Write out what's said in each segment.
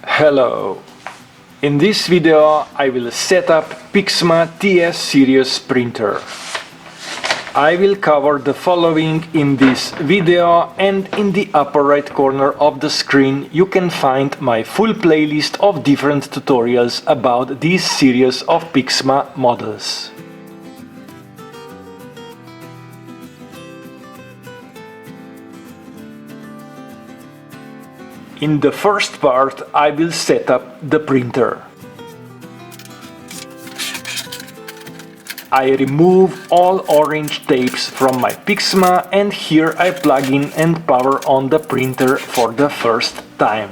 Hello! In this video I will set up PIXMA TS series printer. I will cover the following in this video, and in the upper right corner of the screen you can find my full playlist of different tutorials about this series of PIXMA models. In the first part I will set up the printer. I remove all orange tapes from my PIXMA, and here I plug in and power on the printer for the first time.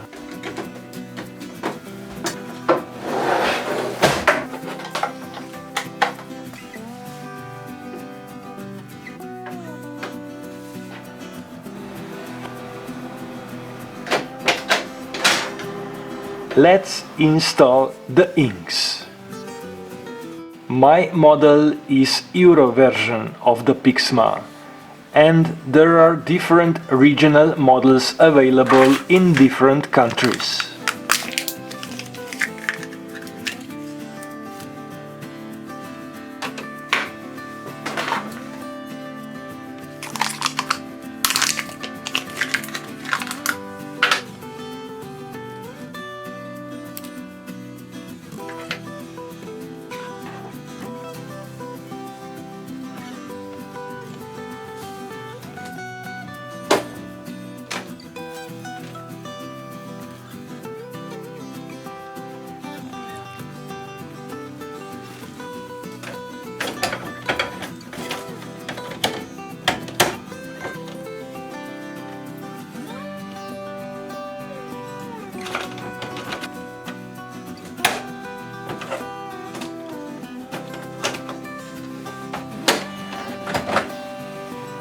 Let's install the inks. My model is Euro version of the PIXMA, and there are different regional models available in different countries.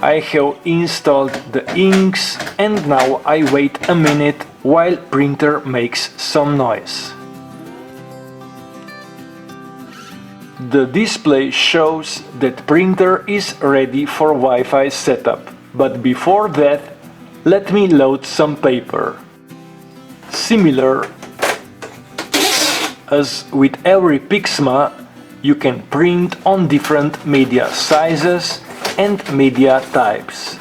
I have installed the inks, and now I wait a minute while printer makes some noise. The display shows that printer is ready for Wi-Fi setup, but before that, let me load some paper. Similar as with every PIXMA, you can print on different media sizes and media types,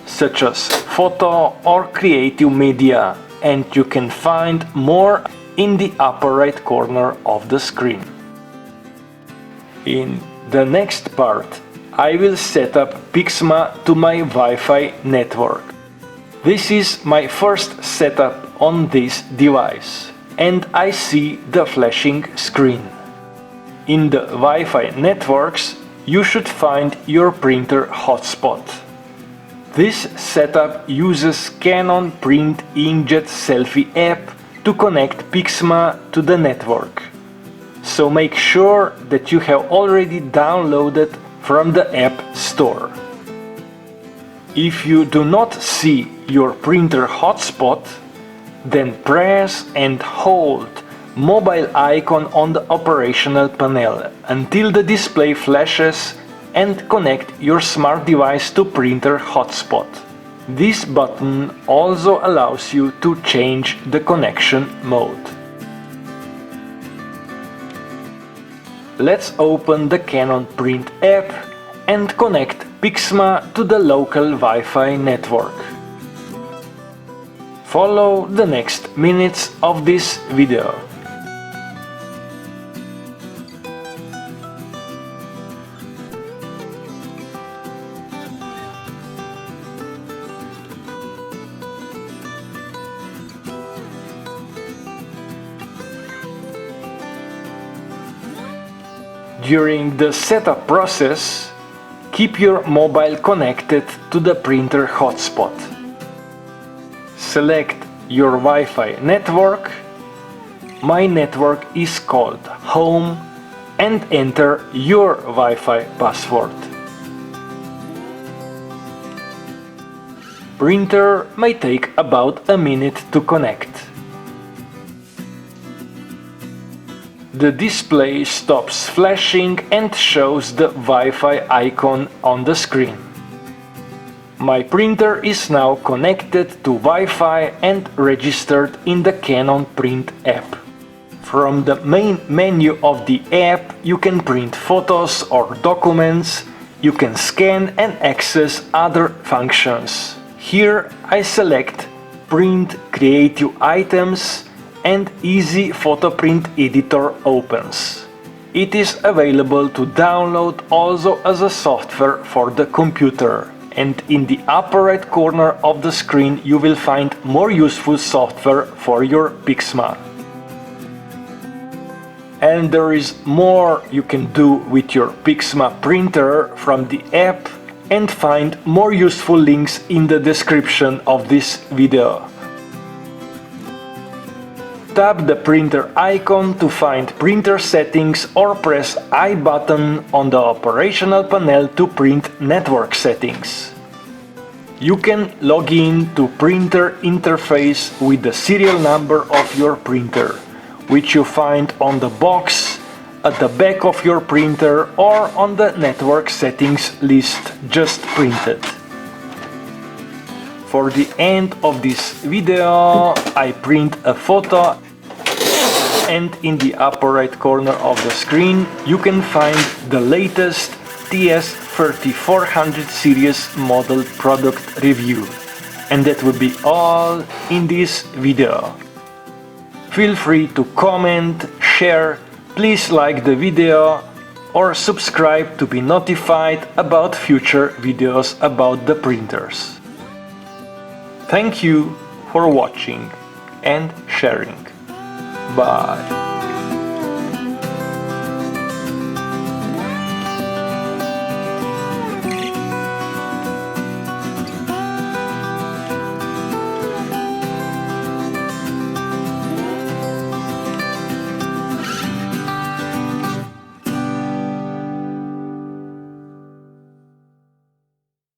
such as photo or creative media, and you can find more in the upper right corner of the screen. In the next part, I will set up PIXMA to my Wi-Fi network. This is my first setup on this device, and I see the flashing screen. In the Wi-Fi networks, you should find your printer hotspot. This setup uses Canon Print Inkjet Selfie app to connect PIXMA to the network. So make sure that you have already downloaded from the App Store. If you do not see your printer hotspot, then press and hold mobile icon on the operational panel until the display flashes, and connect your smart device to printer hotspot. This button also allows you to change the connection mode. Let's open the Canon Print app and connect PIXMA to the local Wi-Fi network. Follow the next minutes of this video. During the setup process, keep your mobile connected to the printer hotspot. Select your Wi-Fi network. My network is called Home, and enter your Wi-Fi password. Printer may take about a minute to connect. The display stops flashing and shows the Wi-Fi icon on the screen. My printer is now connected to Wi-Fi and registered in the Canon Print app. From the main menu of the app you can print photos or documents, you can scan and access other functions. Here I select Print Creative Items and Easy Photo Print Editor opens. It is available to download also as a software for the computer. And in the upper right corner of the screen you will find more useful software for your PIXMA. And there is more you can do with your PIXMA printer from the app, and find more useful links in the description of this video. Tap the printer icon to find printer settings or press I button on the operational panel to print network settings. You can log in to printer interface with the serial number of your printer, which you find on the box at the back of your printer or on the network settings list just printed. For the end of this video I print a photo, and in the upper right corner of the screen you can find the latest TS3400 series model product review. And that would be all in this video. Feel free to comment, share, please like the video or subscribe to be notified about future videos about the printers. Thank you for watching and sharing. Bye.